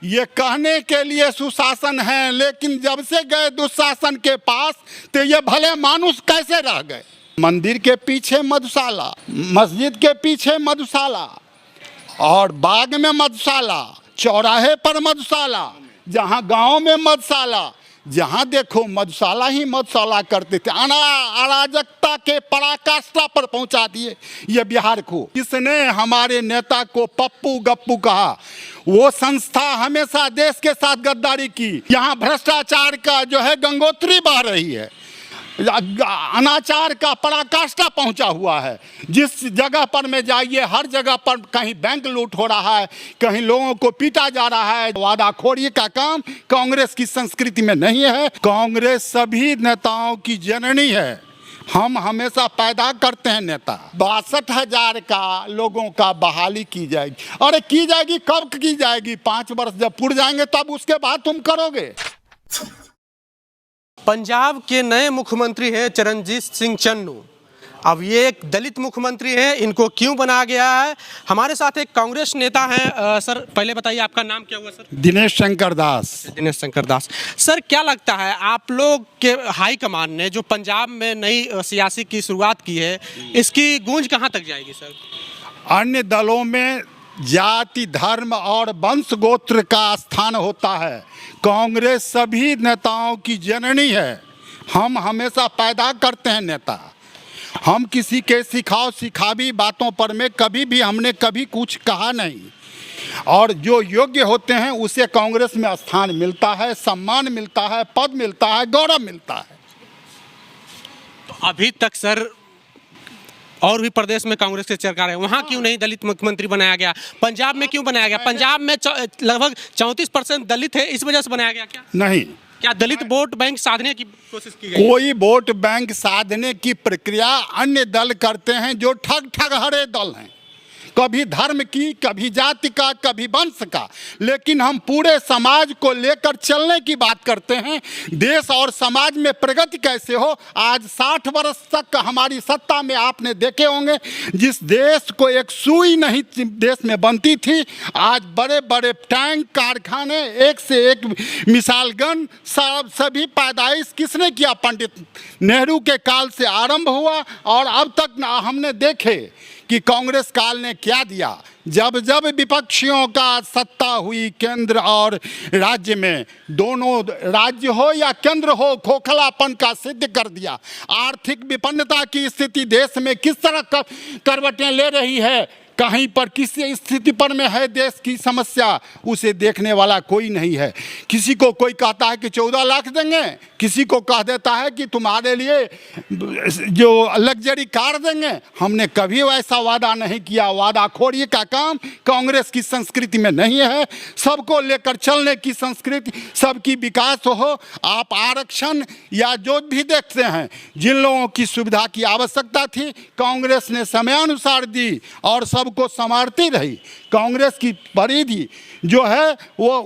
ये कहने के लिए सुशासन है, लेकिन जब से गए दुशासन के पास तो ये भले मानुष कैसे रह गए। मंदिर के पीछे मधुशाला, मस्जिद के पीछे मधुशाला और बाग में मधुशाला, चौराहे पर मधुशाला, जहाँ गांव में मधुशाला, जहाँ देखो मधुशाला ही मधुशाला करते थे। अराजकता के पराकाष्ठा पर पहुंचा दिए ये बिहार को। किसने हमारे नेता को पप्पू गप्पू कहा? वो संस्था हमेशा देश के साथ गद्दारी की। यहाँ भ्रष्टाचार का जो है गंगोत्री बह रही है, अनाचार का पराकाष्ठा पहुंचा हुआ है। जिस जगह पर में जाइए हर जगह पर कहीं बैंक लूट हो रहा है, कहीं लोगों को पीटा जा रहा है। वादाखोरी का काम कांग्रेस की संस्कृति में नहीं है। कांग्रेस सभी नेताओं की जननी है। हम हमेशा पैदा करते हैं नेता। 62,000 का लोगों का बहाली की जाएगी। अरे की जाएगी, कब की जाएगी? 5 वर्ष जब पूर जाएंगे तब उसके बाद तुम करोगे। पंजाब के नए मुख्यमंत्री हैं चरणजीत सिंह चन्नू। अब ये एक दलित मुख्यमंत्री हैं, इनको क्यों बनाया गया है? हमारे साथ एक कांग्रेस नेता हैं। सर पहले बताइए आपका नाम क्या हुआ? सर दिनेश शंकर दास। दिनेश शंकर दास। सर क्या लगता है आप लोग के हाईकमान ने जो पंजाब में नई सियासी की शुरुआत की है, इसकी गूंज कहाँ तक जाएगी? सर अन्य दलों में जाति धर्म और वंश गोत्र का स्थान होता है। कांग्रेस सभी नेताओं की जननी है। हम हमेशा पैदा करते हैं नेता। हम किसी के सिखावी बातों पर में कभी भी हमने कभी कुछ कहा नहीं। और जो योग्य होते हैं उसे कांग्रेस में स्थान मिलता है, सम्मान मिलता है, पद मिलता है, गौरव मिलता है। तो अभी तक सर और भी प्रदेश में कांग्रेस की सरकार है, वहाँ क्यों नहीं दलित मुख्यमंत्री बनाया गया? पंजाब में क्यों बनाया गया? पंजाब में लगभग 34% दलित है, इस वजह से बनाया गया क्या? नहीं। क्या दलित वोट बैंक साधने की कोशिश की गई? कोई वोट बैंक साधने की प्रक्रिया अन्य दल करते हैं जो ठग हरे दल हैं। कभी धर्म की, कभी जाति का, कभी वंश का। लेकिन हम पूरे समाज को लेकर चलने की बात करते हैं। देश और समाज में प्रगति कैसे हो। आज 60 वर्ष तक हमारी सत्ता में आपने देखे होंगे, जिस देश को एक सुई नहीं देश में बनती थी, आज बड़े बड़े टैंक, कारखाने, एक से एक मिसालगन सभी पैदाइश किसने किया? पंडित नेहरू के काल से आरंभ हुआ और अब तक हमने देखे कि कांग्रेस काल ने क्या दिया। जब जब विपक्षियों का सत्ता हुई केंद्र और राज्य में, दोनों राज्य हो या केंद्र हो, खोखलापन का सिद्ध कर दिया। आर्थिक विपन्नता की स्थिति देश में किस तरह करवटें ले रही है, कहीं पर किस स्थिति पर में है देश की समस्या, उसे देखने वाला कोई नहीं है। किसी को कोई कहता है कि 14 लाख देंगे, किसी को कह देता है कि तुम्हारे लिए जो लग्जरी कार देंगे। हमने कभी वैसा वादा नहीं किया। वादाखोरी का काम कांग्रेस की संस्कृति में नहीं है। सबको लेकर चलने की संस्कृति, सबकी विकास हो। आप आरक्षण या जो भी देखते हैं, जिन लोगों की सुविधा की आवश्यकता थी कांग्रेस ने समयानुसार दी और सबको संवारती रही। कांग्रेस की परिधि जो है वो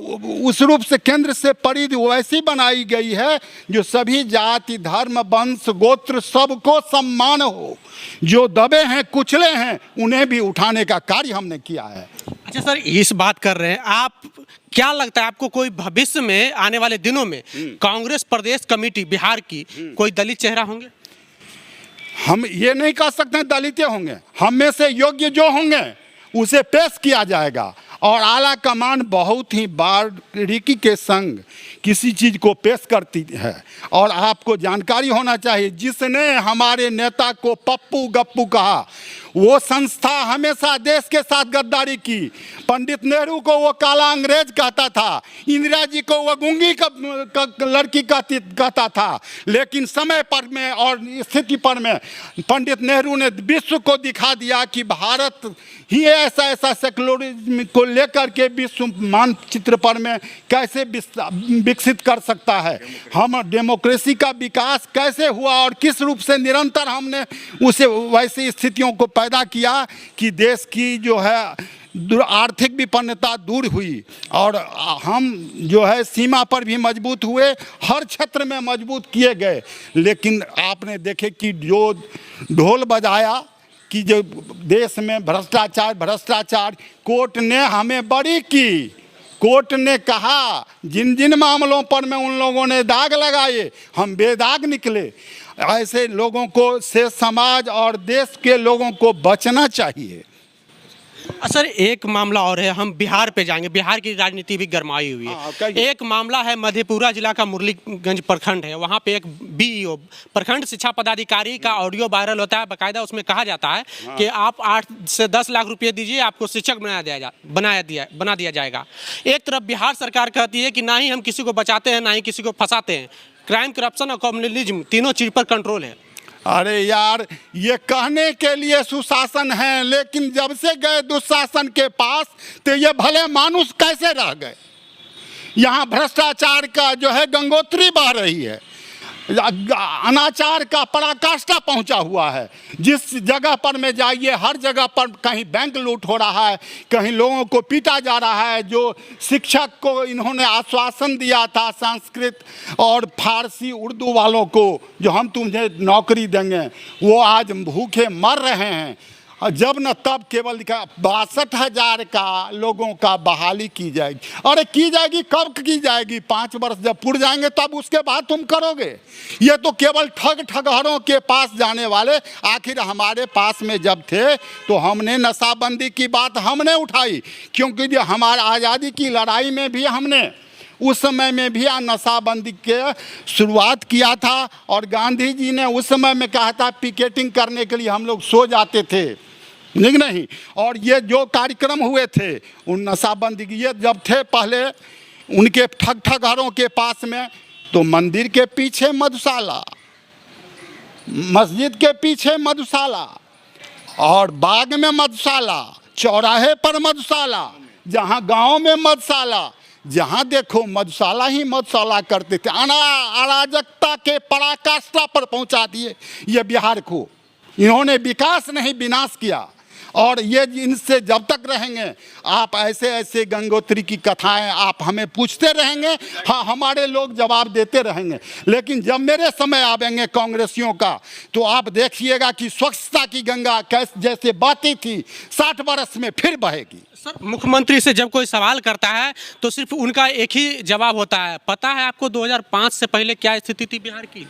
उस रूप से केंद्र से परिधि वैसी बनाई गई है जो सभी जाति धर्म वंश गोत्र सबको सम्मान हो। जो दबे हैं कुचले हैं उन्हें भी उठाने का कार्य हमने किया है। अच्छा सर, इस बात कर रहे हैं आप, क्या लगता है आपको कोई भविष्य में आने वाले दिनों में कांग्रेस प्रदेश कमेटी बिहार की कोई दलित चेहरा होंगे? हम ये नहीं कह सकते दलित होंगे। हम में से योग्य जो होंगे उसे पेश किया जाएगा और आला कमान बहुत ही बारीकी के संग किसी चीज़ को पेश करती है। और आपको जानकारी होना चाहिए, जिसने हमारे नेता को पप्पू गप्पू कहा, वो संस्था हमेशा देश के साथ गद्दारी की। पंडित नेहरू को वो काला अंग्रेज कहता था, इंदिरा जी को वो गूंगी का लड़की कहता था। लेकिन समय पर में और स्थिति पर में पंडित नेहरू ने विश्व को दिखा दिया कि भारत ही ऐसा सेकुलरिज्म को लेकर के विश्व मानचित्र पर में कैसे विकसित कर सकता है। हम डेमोक्रेसी का विकास कैसे हुआ और किस रूप से निरंतर हमने उसे वैसी स्थितियों को पैदा किया कि देश की जो है आर्थिक विपन्नता दूर हुई और हम जो है सीमा पर भी मजबूत हुए, हर क्षेत्र में मजबूत किए गए। लेकिन आपने देखे कि जो ढोल बजाया कि जो देश में भ्रष्टाचार, कोर्ट ने हमें बरी की। कोर्ट ने कहा जिन जिन मामलों पर में उन लोगों ने दाग लगाए हम बेदाग निकले। ऐसे लोगों को से समाज और देश के लोगों को बचना चाहिए। सर एक मामला और है, हम बिहार पे जाएंगे। बिहार की राजनीति भी गरमाई हुई है। एक मामला है मधेपुरा जिला का मुरलीगंज प्रखंड है, वहाँ पे एक बीईओ प्रखंड शिक्षा पदाधिकारी का ऑडियो वायरल होता है। बाकायदा उसमें कहा जाता है कि आप 8 से 10 लाख रुपए दीजिए, आपको शिक्षक बना दिया जाएगा। एक तरफ बिहार सरकार कहती है कि ना ही हम किसी को बचाते हैं ना ही किसी को फंसाते हैं, क्राइम, करप्शन और कम्युनलिज्म तीनों चीज पर कंट्रोल है। अरे यार, ये कहने के लिए सुशासन है, लेकिन जब से गए दुशासन के पास तो ये भले मानुष कैसे रह गए। यहाँ भ्रष्टाचार का जो है गंगोत्री बह रही है, अनाचार का पराकाष्ठा पहुंचा हुआ है। जिस जगह पर में जाइए हर जगह पर कहीं बैंक लूट हो रहा है, कहीं लोगों को पीटा जा रहा है। जो शिक्षक को इन्होंने आश्वासन दिया था संस्कृत और फारसी उर्दू वालों को जो हम तुम्हें नौकरी देंगे, वो आज भूखे मर रहे हैं। जब न तब केवल लिखा 62,000 का लोगों का बहाली की जाएगी। अरे की जाएगी, कब की जाएगी? 5 वर्ष जब पूर जाएंगे तब उसके बाद तुम करोगे। ये तो केवल ठगहरों के पास जाने वाले। आखिर हमारे पास में जब थे तो हमने नशाबंदी की बात हमने उठाई, क्योंकि जो हमारे आज़ादी की लड़ाई में भी हमने उस समय में भी नशाबंदी के शुरुआत किया था। और गांधी जी ने उस समय में कहा था पिकेटिंग करने के लिए हम लोग सो जाते थे, नहीं। और ये जो कार्यक्रम हुए थे उन नशाबंदी की, ये जब थे पहले उनके ठगहरों के पास में, तो मंदिर के पीछे मधुशाला, मस्जिद के पीछे मधुशाला और बाग में मधुशाला, चौराहे पर मधुशाला, जहाँ गांव में मधुशाला, जहाँ देखो मधुशाला ही मधुशाला करते थे। अराजकता के पराकाष्ठा पर पहुँचा दिए ये बिहार को। इन्होंने विकास नहीं विनाश किया। और ये इनसे जब तक रहेंगे आप ऐसे ऐसे गंगोत्री की कथाएं आप हमें पूछते रहेंगे, हाँ हमारे लोग जवाब देते रहेंगे। लेकिन जब मेरे समय आवेंगे कांग्रेसियों का, तो आप देखिएगा कि स्वच्छता की गंगा कैसे जैसे बहती थी 60 बरस में फिर बहेगी। सर मुख्यमंत्री से जब कोई सवाल करता है तो सिर्फ उनका एक ही जवाब होता है। पता है आपको 2005 से पहले क्या स्थिति थी बिहार की?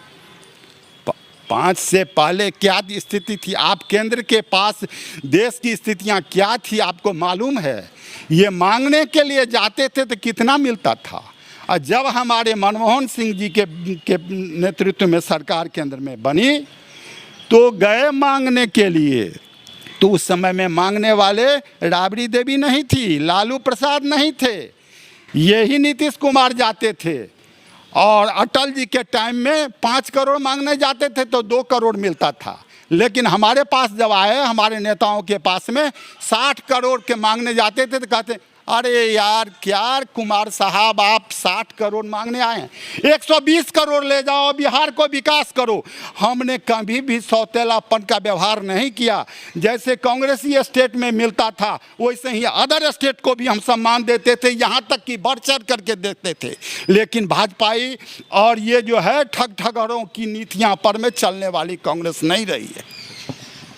5 से पहले क्या स्थिति थी? आप केंद्र के पास देश की स्थितियां क्या थी आपको मालूम है? ये मांगने के लिए जाते थे तो कितना मिलता था। और जब हमारे मनमोहन सिंह जी के नेतृत्व में सरकार केंद्र में बनी तो गए मांगने के लिए, तो उस समय में मांगने वाले राबड़ी देवी नहीं थी, लालू प्रसाद नहीं थे, यही नीतीश कुमार जाते थे। और अटल जी के टाइम में 5 करोड़ मांगने जाते थे तो 2 करोड़ मिलता था। लेकिन हमारे पास जब आए, हमारे नेताओं के पास में 60 करोड़ के मांगने जाते थे तो कहते अरे यार क्या कुमार साहब आप 60 करोड़ मांगने आए हैं, 120 करोड़ ले जाओ, बिहार को विकास करो। हमने कभी भी सौतेलापन का व्यवहार नहीं किया। जैसे कांग्रेसी स्टेट में मिलता था वैसे ही अदर स्टेट को भी हम सम्मान देते थे, यहाँ तक कि बढ़ चढ़ करके देते थे। लेकिन भाजपाई और ये जो है ठगहरों की नीतियाँ पर में चलने वाली कांग्रेस नहीं रही है।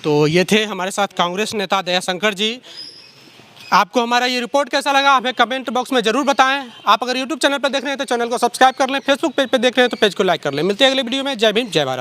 तो ये थे हमारे साथ कांग्रेस नेता दयाशंकर जी। आपको हमारा ये रिपोर्ट कैसा लगा हमें कमेंट बॉक्स में जरूर बताएं। आप अगर यूट्यूब चैनल पर देख रहे हैं तो चैनल को सब्सक्राइब कर लें, फेसबुक पेज पर देख रहे हैं तो पेज को लाइक कर लें। मिलते हैं अगले वीडियो में। जय भीम, जय भारत।